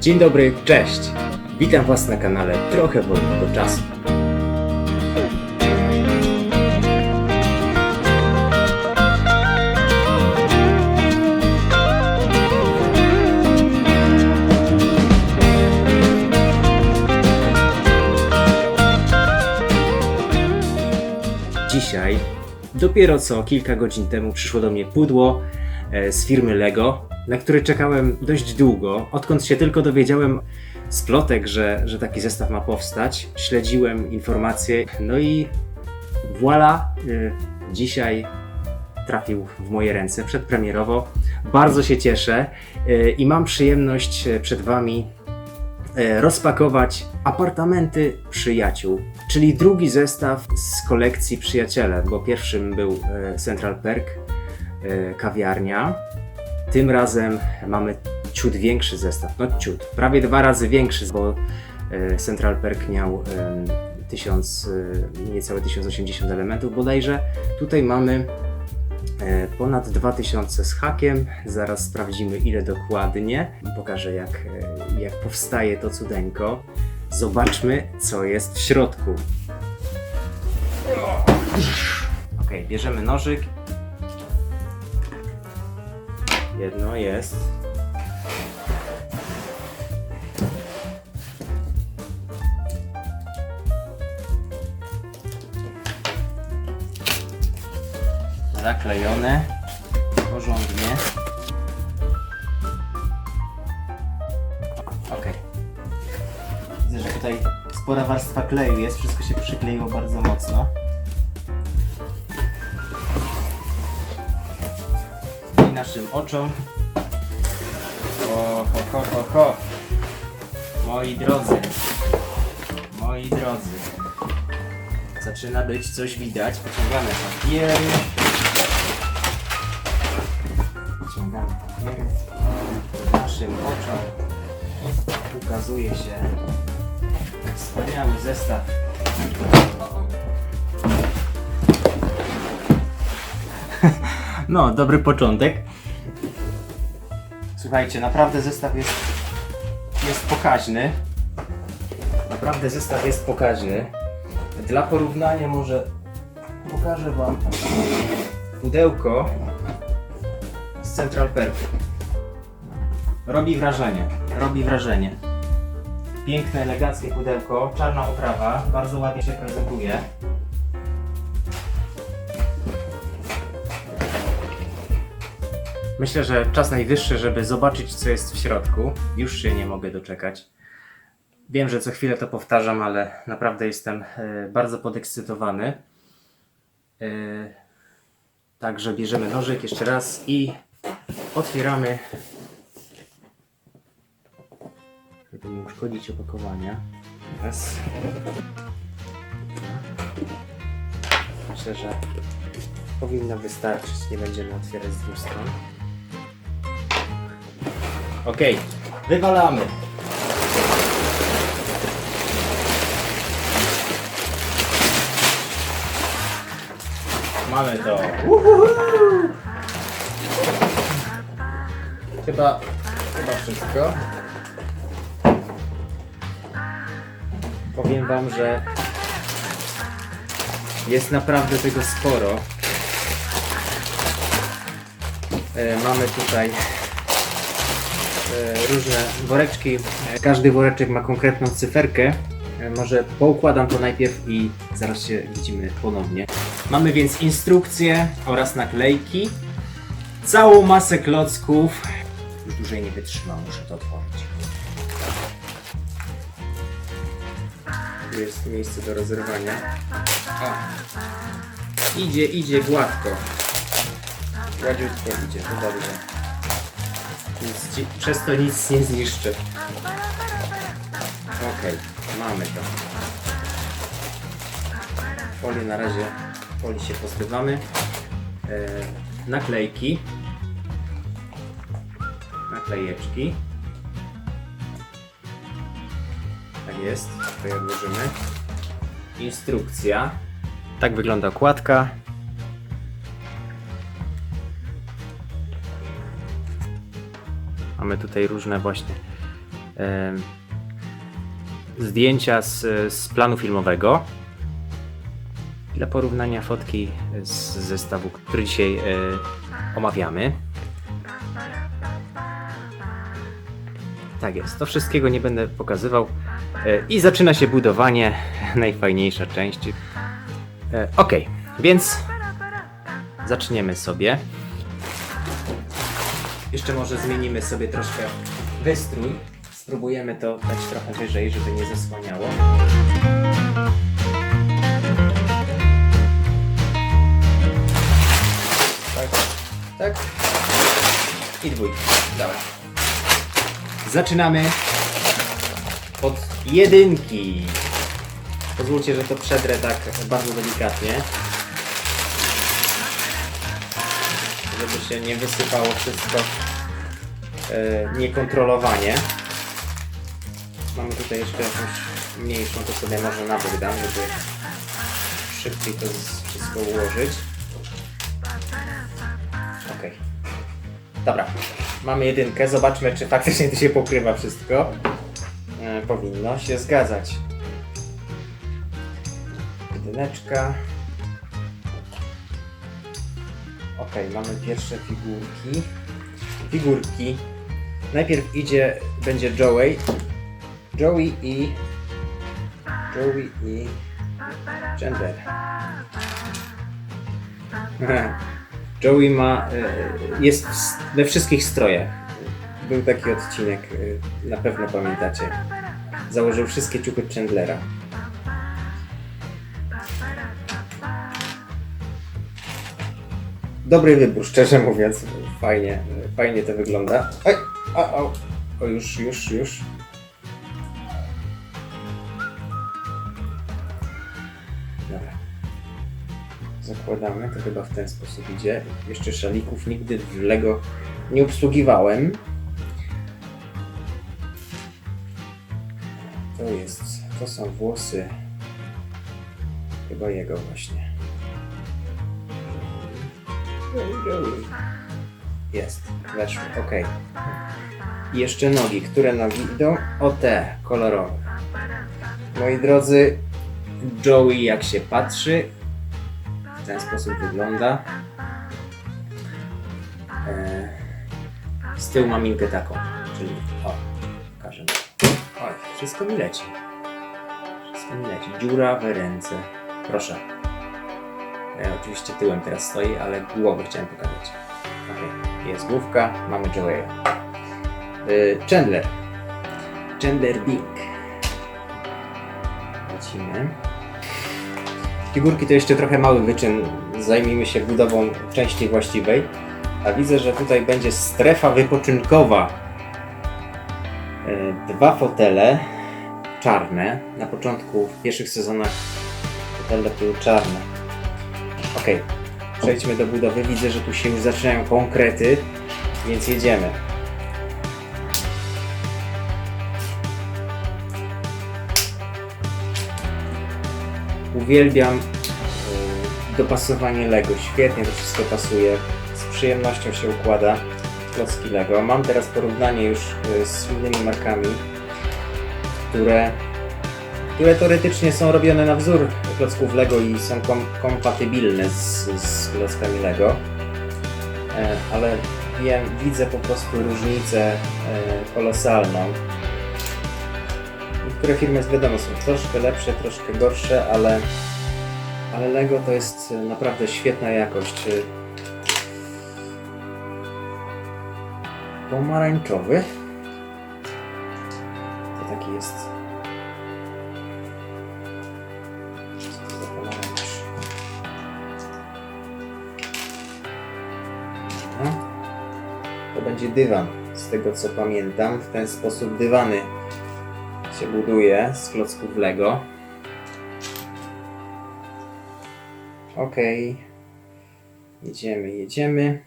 Dzień dobry, cześć! Witam Was na kanale Trochę Wolnego Czasu. Dzisiaj, dopiero co kilka godzin temu przyszło do mnie pudło z firmy LEGO, na które czekałem dość długo, odkąd się tylko dowiedziałem z plotek, że taki zestaw ma powstać. Śledziłem informacje, no i voilà, dzisiaj trafił w moje ręce przedpremierowo. Bardzo się cieszę i mam przyjemność przed Wami rozpakować Apartamenty Przyjaciół, czyli drugi zestaw z kolekcji Przyjaciele, bo pierwszym był Central Perk, kawiarnia. Tym razem mamy ciut większy zestaw, no ciut, prawie 2 razy większy, bo Central Perk miał niecałe 1080 elementów bodajże. Tutaj mamy ponad 2000 z hakiem, zaraz sprawdzimy ile dokładnie. Pokażę jak powstaje to cudeńko. Zobaczmy co jest w środku. Ok, bierzemy nożyk. Jedno jest. Zaklejone porządnie. Ok. Widzę, że tutaj spora warstwa kleju jest, wszystko się przykleiło bardzo mocno. I naszym oczom. Ho. Moi drodzy. Zaczyna być coś widać. Pociągamy papiery. Naszym oczom ukazuje się wspaniały zestaw. No, dobry początek. Słuchajcie, naprawdę zestaw jest pokaźny. Naprawdę zestaw jest pokaźny. Dla porównania może pokażę Wam pudełko z Central Perk. Robi wrażenie. Piękne, eleganckie pudełko, czarna oprawa, bardzo ładnie się prezentuje. Myślę, że czas najwyższy, żeby zobaczyć co jest w środku. Już się nie mogę doczekać. Wiem, że co chwilę to powtarzam, ale naprawdę jestem bardzo podekscytowany. Także bierzemy nożyk jeszcze raz i otwieramy, żeby nie uszkodzić opakowania. Raz. Myślę, że powinno wystarczyć, nie będziemy otwierać z 2 stron. Ok, wywalamy. Mamy to. Chyba wszystko. Powiem Wam, że jest naprawdę tego sporo. Mamy tutaj różne woreczki. Każdy woreczek ma konkretną cyferkę. Może poukładam to najpierw i zaraz się widzimy ponownie. Mamy więc instrukcje oraz naklejki. Całą masę klocków. Już dłużej nie wytrzymam, muszę to otworzyć. Tu jest miejsce do rozerwania. O. Idzie gładko. Gładziutko idzie, to dobrze. Przez to nic nie zniszczy. Ok, mamy to. Folię na razie, folii się pozbywamy. Naklejki. Naklejeczki. Tak jest, to je odłożymy. Instrukcja. Tak wygląda okładka. Mamy tutaj różne właśnie zdjęcia z planu filmowego. Dla porównania fotki z zestawu, który dzisiaj omawiamy. Tak jest, to wszystkiego nie będę pokazywał. I zaczyna się budowanie, najfajniejsza część. Ok, więc zaczniemy sobie. Jeszcze może zmienimy sobie troszkę wystrój. Spróbujemy to dać trochę wyżej, żeby nie zasłaniało. Tak. I dwójka. Dobra. Zaczynamy od jedynki. Pozwólcie, że to przedrę tak bardzo delikatnie, żeby się nie wysypało wszystko niekontrolowanie. Mamy tutaj jeszcze jakąś mniejszą, to sobie może na bok dam, żeby szybciej to wszystko ułożyć. Ok. Dobra, mamy jedynkę. Zobaczmy, czy faktycznie tu się pokrywa wszystko. Powinno się zgadzać. Jedyneczka. Ok, mamy pierwsze figurki. Najpierw będzie Joey i Chandler. Joey jest we wszystkich strojach. Był taki odcinek, na pewno pamiętacie. Założył wszystkie ciuchy Chandlera. Dobry wybór, szczerze mówiąc. Fajnie to wygląda. Oj, o, już. Dobra. Zakładamy, to chyba w ten sposób idzie. Jeszcze szalików nigdy w Lego nie obsługiwałem. To są włosy chyba jego właśnie. Jest, weszło, ok. I jeszcze nogi. Które nogi idą? O te, kolorowe. Moi drodzy, Joey jak się patrzy, w ten sposób wygląda. Z tyłu ma minkę taką, czyli pokażę. Oj, wszystko mi leci. Dziura w ręce. Proszę. Oczywiście tyłem teraz stoi, ale głowę chciałem pokazać. Okay. Jest główka, mamy Joey'a. Chandler Bing. Lecimy. Figurki to jeszcze trochę mały wyczyn. Zajmijmy się budową części właściwej. A widzę, że tutaj będzie strefa wypoczynkowa. 2 fotele czarne. Na początku, w pierwszych sezonach fotele były czarne. Ok, przejdźmy do budowy. Widzę, że tu się już zaczynają konkrety, więc jedziemy. Uwielbiam dopasowanie Lego. Świetnie to wszystko pasuje. Z przyjemnością się układa klocki Lego. Mam teraz porównanie już z innymi markami, które teoretycznie są robione na wzór klocków Lego i są kompatybilne z klockami Lego, ale widzę po prostu różnicę kolosalną. Niektóre firmy, wiadomo, są troszkę lepsze, troszkę gorsze, ale Lego to jest naprawdę świetna jakość. Pomarańczowy to taki jest. To będzie dywan, z tego co pamiętam. W ten sposób dywany się buduje z klocków Lego. Ok, jedziemy.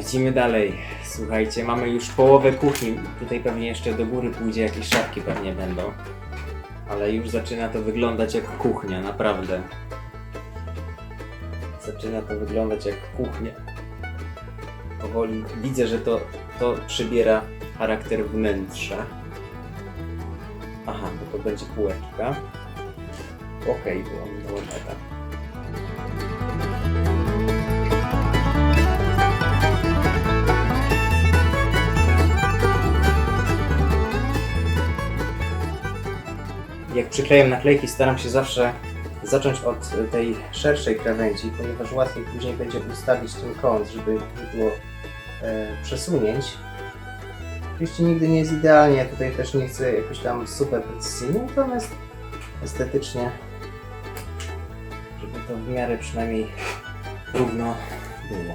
Lecimy dalej. Słuchajcie, mamy już połowę kuchni. Tutaj pewnie jeszcze do góry pójdzie, jakieś szafki pewnie będą. Ale już zaczyna to wyglądać jak kuchnia, naprawdę. Zaczyna to wyglądać jak kuchnia. Powoli widzę, że to przybiera charakter wnętrza. Aha, bo to będzie półeczka. Okej, było tak. Jak przyklejam naklejki, staram się zawsze zacząć od tej szerszej krawędzi, ponieważ łatwiej później będzie ustawić ten kąt, żeby nie było przesunięć. Oczywiście nigdy nie jest idealnie, ja tutaj też nie chcę jakoś tam super precyzyjnie, natomiast estetycznie, żeby to w miarę przynajmniej równo było.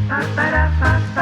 Ba ba da ba ba.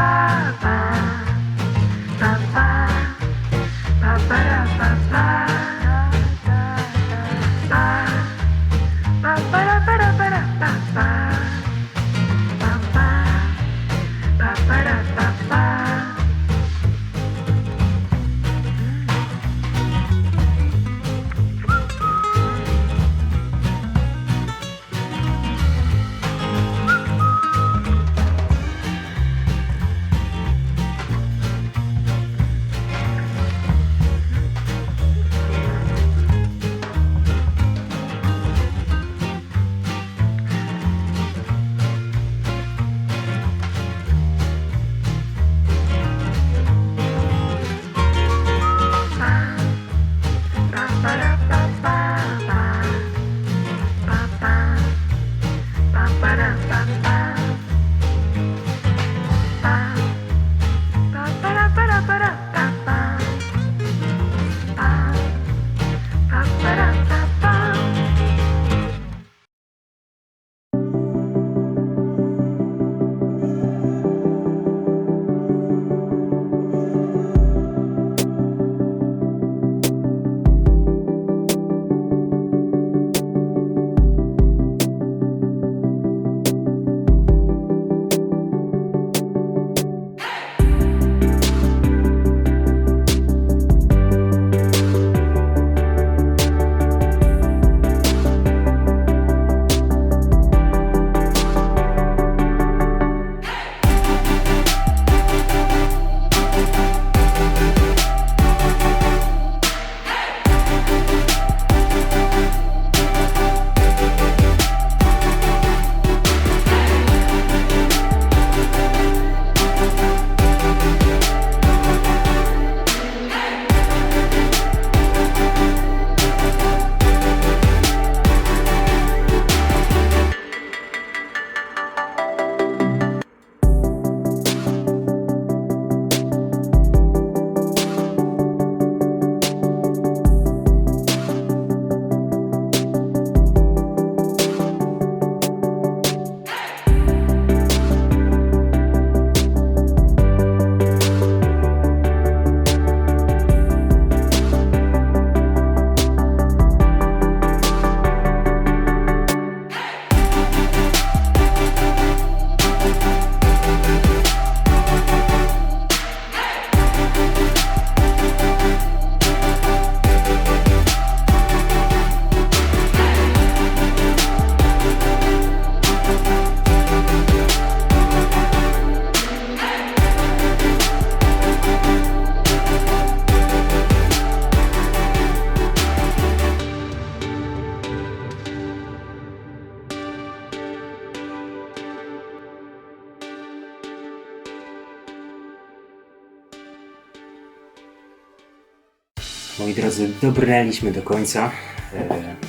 Moi drodzy, dobrnęliśmy do końca.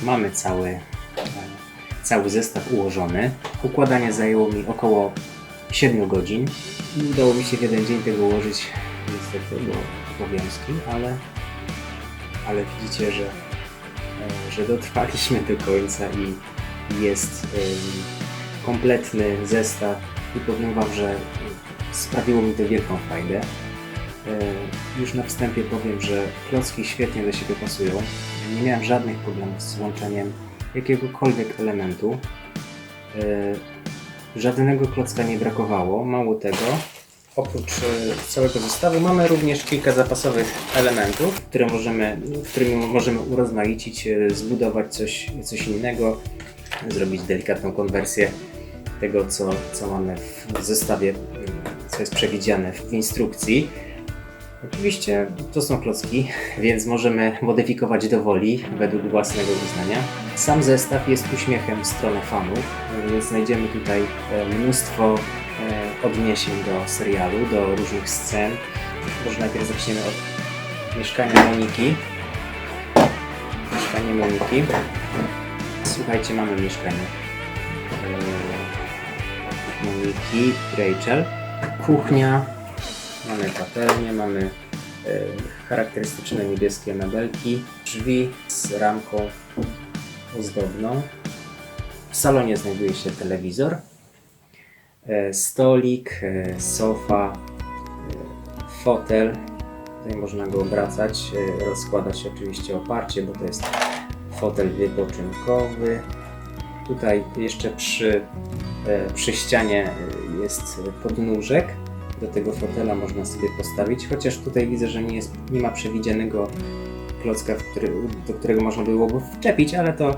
Mamy cały zestaw ułożony. Układanie zajęło mi około 7 godzin. Nie udało mi się w jeden dzień tego ułożyć, niestety, bo obowiązki, ale widzicie, że dotrwaliśmy do końca i jest kompletny zestaw i powiem Wam, że sprawiło mi to wielką frajdę. Już na wstępie powiem, że klocki świetnie do siebie pasują. Nie miałem żadnych problemów z łączeniem jakiegokolwiek elementu. Żadnego klocka nie brakowało. Mało tego, oprócz całego zestawu mamy również kilka zapasowych elementów, którymi możemy urozmaicić, zbudować coś innego, zrobić delikatną konwersję tego, co mamy w zestawie, co jest przewidziane w instrukcji. Oczywiście to są klocki, więc możemy modyfikować do woli, według własnego uznania. Sam zestaw jest uśmiechem w stronę fanów, więc znajdziemy tutaj mnóstwo odniesień do serialu, do różnych scen. Może najpierw zaczniemy od mieszkania Moniki. Mieszkanie Moniki. Słuchajcie, mamy mieszkanie Moniki, Rachel. Kuchnia. Mamy patelnię, mamy charakterystyczne niebieskie mebelki, drzwi z ramką ozdobną. W salonie znajduje się telewizor, stolik, sofa, fotel. Tutaj można go obracać, rozkładać oczywiście oparcie, bo to jest fotel wypoczynkowy. Tutaj jeszcze przy ścianie jest podnóżek. Do tego fotela można sobie postawić, chociaż tutaj widzę, że nie ma przewidzianego klocka, do którego można byłoby wczepić, ale to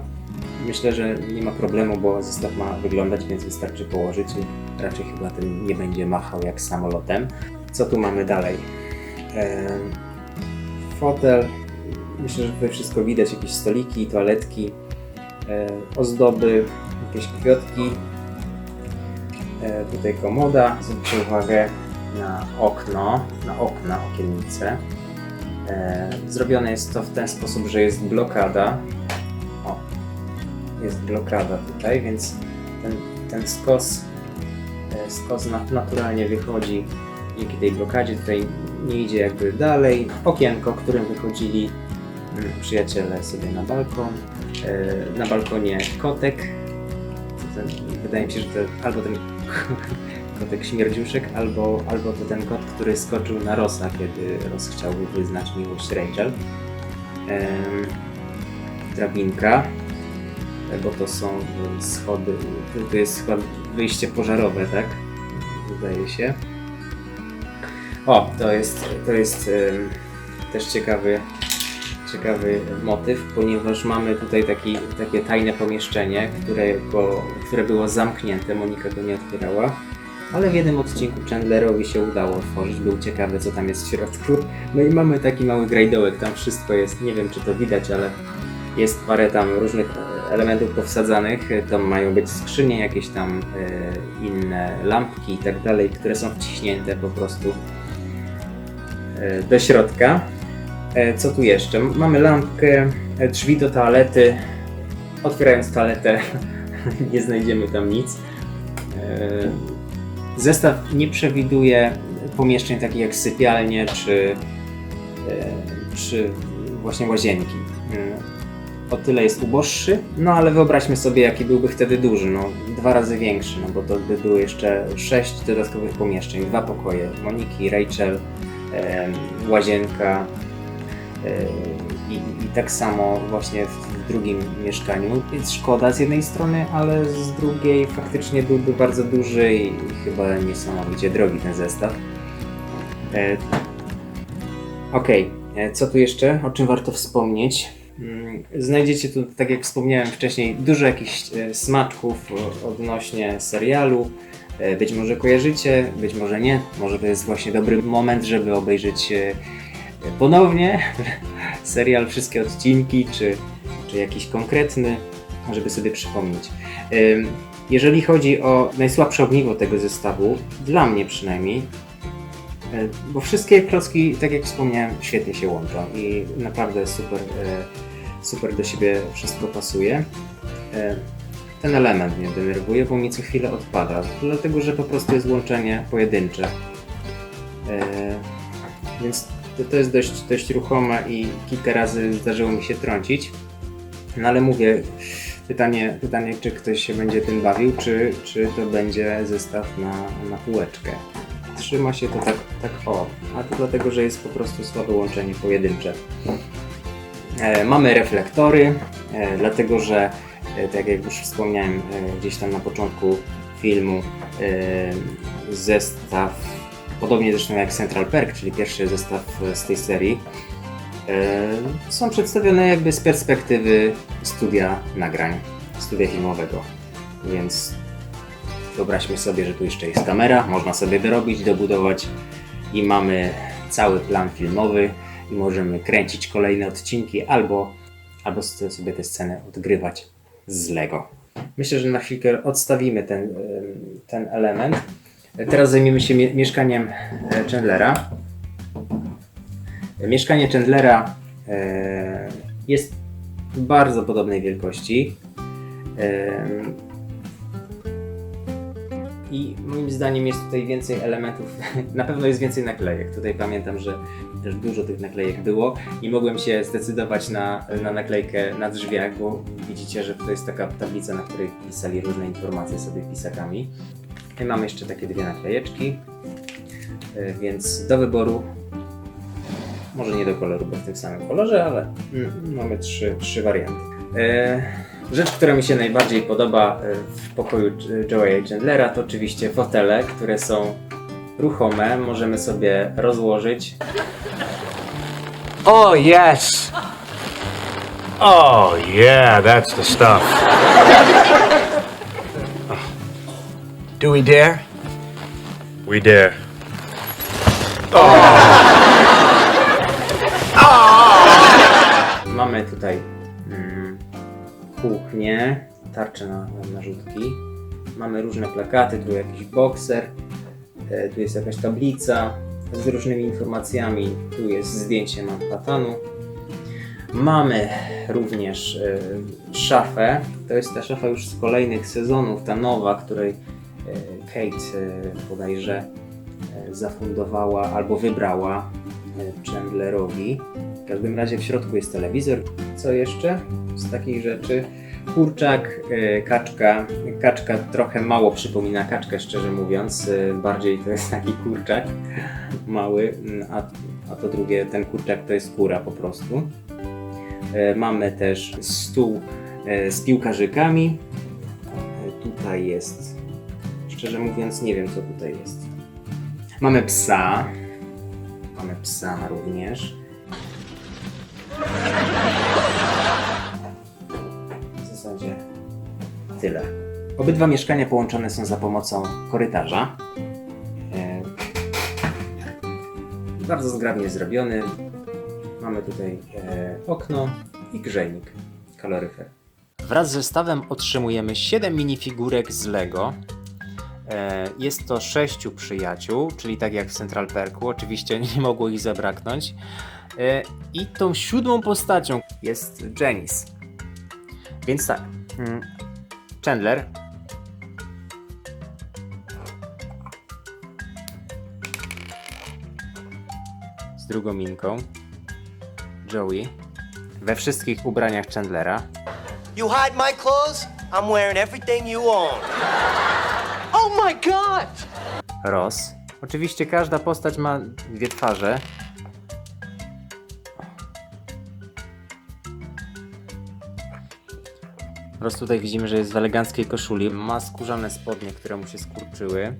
myślę, że nie ma problemu, bo zestaw ma wyglądać, więc wystarczy położyć i raczej chyba ten nie będzie machał jak samolotem. Co tu mamy dalej? Fotel, myślę, że tutaj wszystko widać, jakieś stoliki, toaletki, ozdoby, jakieś kwiatki. Tutaj komoda, zwróćcie uwagę na okna, okiennice. Zrobione jest to w ten sposób, że jest blokada. O, jest blokada tutaj, więc ten skos naturalnie wychodzi dzięki tej blokadzie. Tutaj nie idzie jakby dalej. Okienko, którym wychodzili przyjaciele sobie na balkon. Na balkonie kotek. Wydaje mi się, że to albo ten kotek śmierdziuszek, albo to ten kot, który skoczył na Rossa, kiedy Ross chciał wyznać miłość Rachel. Drabinka, bo to są schody, to jest chyba wyjście pożarowe, tak? Wydaje się. O, to jest też ciekawy motyw, ponieważ mamy tutaj takie tajne pomieszczenie, które było zamknięte, Monika go nie otwierała, ale w jednym odcinku Chandlerowi się udało otworzyć, był ciekawy, co tam jest w środku. No i mamy taki mały grajdołek, tam wszystko jest, nie wiem, czy to widać, ale jest parę tam różnych elementów powsadzanych, tam mają być skrzynie, jakieś tam inne lampki i tak dalej, które są wciśnięte po prostu do środka. Co tu jeszcze? Mamy lampkę, drzwi do toalety. Otwierając toaletę nie znajdziemy tam nic. Zestaw nie przewiduje pomieszczeń takich jak sypialnie czy właśnie łazienki. O tyle jest uboższy, no ale wyobraźmy sobie, jaki byłby wtedy duży, no 2 razy większy, no bo to by było jeszcze 6 dodatkowych pomieszczeń, 2 pokoje, Moniki, Rachel, łazienka i tak samo właśnie w drugim mieszkaniu. Jest szkoda z jednej strony, ale z drugiej faktycznie byłby bardzo duży i chyba niesamowicie drogi ten zestaw. Co tu jeszcze? O czym warto wspomnieć? Znajdziecie tu, tak jak wspomniałem wcześniej, dużo jakichś smaczków odnośnie serialu. Być może kojarzycie, być może nie. Może to jest właśnie dobry moment, żeby obejrzeć ponownie serial, wszystkie odcinki, czy jakiś konkretny, żeby sobie przypomnieć. Jeżeli chodzi o najsłabsze ogniwo tego zestawu, dla mnie przynajmniej, Bo wszystkie klocki, tak jak wspomniałem, świetnie się łączą i naprawdę super do siebie wszystko pasuje. Ten element mnie denerwuje, bo mi co chwilę odpada, dlatego że po prostu jest łączenie pojedyncze. Więc to jest dość ruchome i kilka razy zdarzyło mi się trącić. No ale mówię, pytanie czy ktoś się będzie tym bawił, czy to będzie zestaw na półeczkę. Trzyma się to tak o, a to dlatego, że jest po prostu słabe łączenie pojedyncze. Mamy reflektory, dlatego że tak jak już wspomniałem gdzieś tam na początku filmu, zestaw, podobnie zresztą jak Central Perk, czyli pierwszy zestaw z tej serii, są przedstawione jakby z perspektywy studia nagrań, studia filmowego. Więc wyobraźmy sobie, że tu jeszcze jest kamera, można sobie dorobić, dobudować i mamy cały plan filmowy i możemy kręcić kolejne odcinki albo sobie te sceny odgrywać z Lego. Myślę, że na chwilkę odstawimy ten element. Teraz zajmiemy się mieszkaniem Chandlera. Mieszkanie Chandlera jest bardzo podobnej wielkości i moim zdaniem jest tutaj więcej elementów, na pewno jest więcej naklejek. Tutaj pamiętam, że też dużo tych naklejek było i mogłem się zdecydować na naklejkę na drzwiach, bo widzicie, że to jest taka tablica, na której pisali różne informacje sobie pisakami. I mam jeszcze takie dwie naklejeczki, więc do wyboru, może nie do koloru, bo w tym samym kolorze, ale mamy trzy warianty. Rzecz, która mi się najbardziej podoba w pokoju Joeya Chandlera, to oczywiście fotele, które są ruchome, możemy sobie rozłożyć. Oh, yes! Oh, yeah, that's the stuff. Do we dare? We dare. Mamy tutaj kuchnię, tarczę na narzutki. Mamy różne plakaty, tu jakiś bokser, tu jest jakaś tablica z różnymi informacjami, tu jest zdjęcie Manhattanu. Mamy również szafę, to jest ta szafa już z kolejnych sezonów, ta nowa, której Kate bodajże zafundowała albo wybrała Chandlerowi. W każdym razie w środku jest telewizor. Co jeszcze z takich rzeczy? Kurczak, kaczka. Kaczka trochę mało przypomina kaczkę, szczerze mówiąc. Bardziej to jest taki kurczak mały, a to drugie, ten kurczak to jest kura po prostu. Mamy też stół z piłkarzykami. Tutaj jest, szczerze mówiąc, nie wiem co tutaj jest. Mamy psa. Mamy psa również. W zasadzie tyle. Obydwa mieszkania połączone są za pomocą korytarza. Bardzo zgrabnie zrobiony. Mamy tutaj okno i grzejnik, kaloryfer. Wraz z zestawem otrzymujemy 7 minifigurek z Lego. Jest to 6 przyjaciół, czyli tak jak w Central Perku, oczywiście nie mogło ich zabraknąć. I tą 7. postacią jest Janice. Więc tak, Chandler z drugą minką, Joey we wszystkich ubraniach Chandlera. You hide my clothes? I'm wearing everything you own. Oh my God! Ross. Oczywiście każda postać ma dwie twarze. Ross tutaj widzimy, że jest w eleganckiej koszuli. Ma skórzane spodnie, które mu się skurczyły.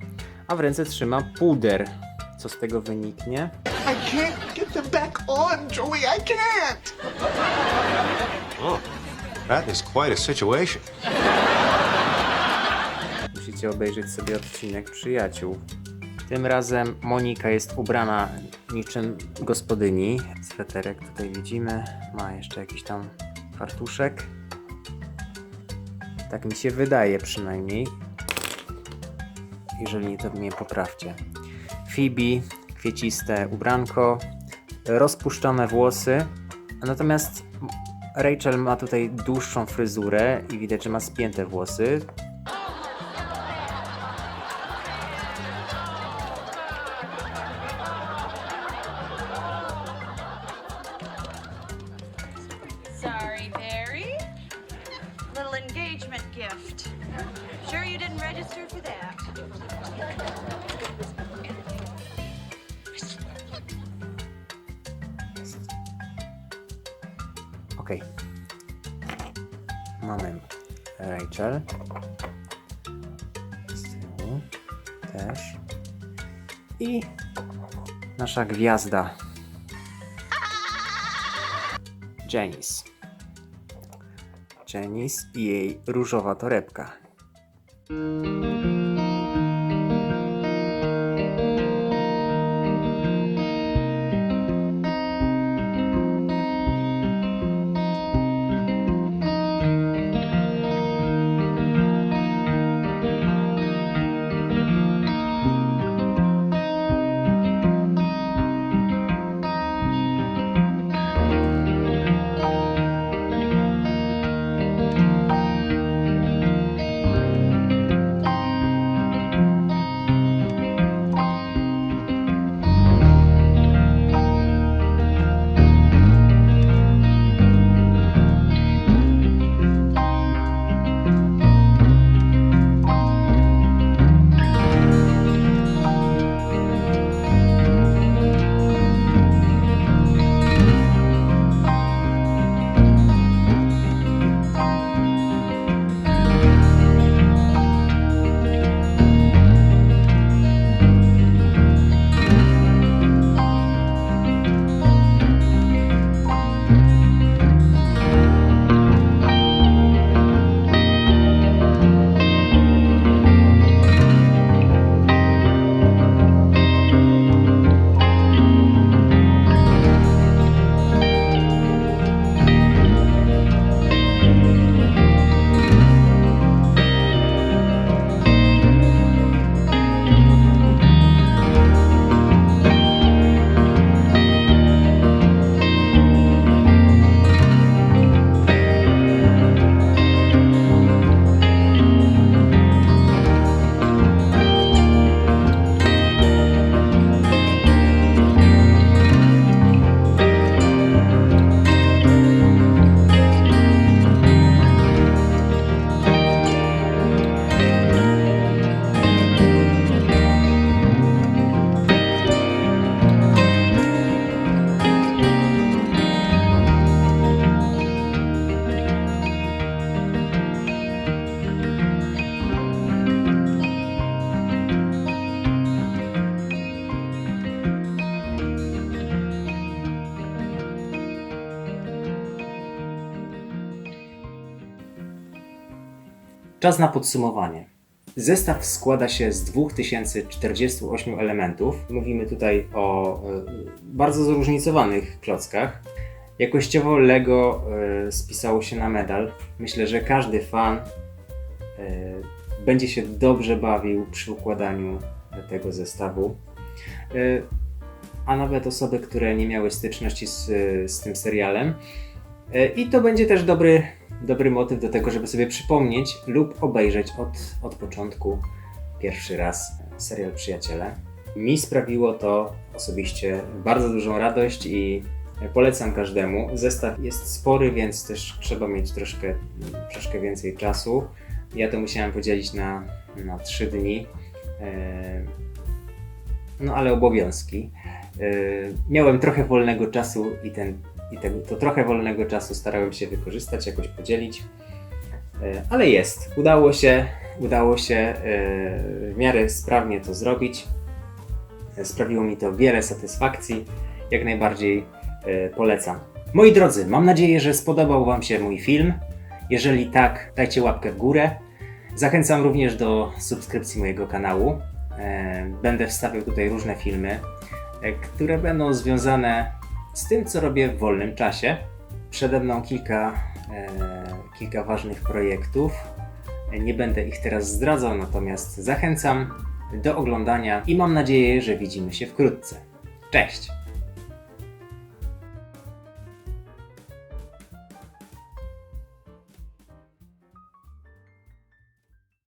A w ręce trzyma puder. Co z tego wyniknie? I can't get them back on, Joey. I can't. Oh, that is quite a situation. Musicie obejrzeć sobie odcinek Przyjaciół. Tym razem Monika jest ubrana niczym gospodyni. Sweterek tutaj widzimy. Ma jeszcze jakiś tam fartuszek. Tak mi się wydaje przynajmniej. Jeżeli nie, to mnie poprawcie. Phoebe kwieciste ubranko, rozpuszczone włosy. Natomiast Rachel ma tutaj dłuższą fryzurę i widać, że ma spięte włosy. Sorry, Barry. Little engagement gift. Sure you didn't register for that? Okej. Mamy Rachel. Z tyłu też. I nasza gwiazda Janice. Janice i jej różowa torebka. Czas na podsumowanie. Zestaw składa się z 2048 elementów. Mówimy tutaj o bardzo zróżnicowanych klockach. Jakościowo Lego spisało się na medal. Myślę, że każdy fan będzie się dobrze bawił przy układaniu tego zestawu. A nawet osoby, które nie miały styczności z tym serialem. I to będzie też dobry motyw do tego, żeby sobie przypomnieć lub obejrzeć od początku pierwszy raz serial Przyjaciele. Mi sprawiło to osobiście bardzo dużą radość i polecam każdemu. Zestaw jest spory, więc też trzeba mieć troszkę więcej czasu. Ja to musiałem podzielić na 3 dni, no ale obowiązki. Miałem trochę wolnego czasu to trochę wolnego czasu starałem się wykorzystać, jakoś podzielić, ale jest. Udało się w miarę sprawnie to zrobić. Sprawiło mi to wiele satysfakcji. Jak najbardziej polecam. Moi drodzy, mam nadzieję, że spodobał Wam się mój film. Jeżeli tak, dajcie łapkę w górę. Zachęcam również do subskrypcji mojego kanału. Będę wstawiał tutaj różne filmy, które będą związane z tym, co robię w wolnym czasie. Przede mną kilka ważnych projektów. Nie będę ich teraz zdradzał, natomiast zachęcam do oglądania i mam nadzieję, że widzimy się wkrótce. Cześć!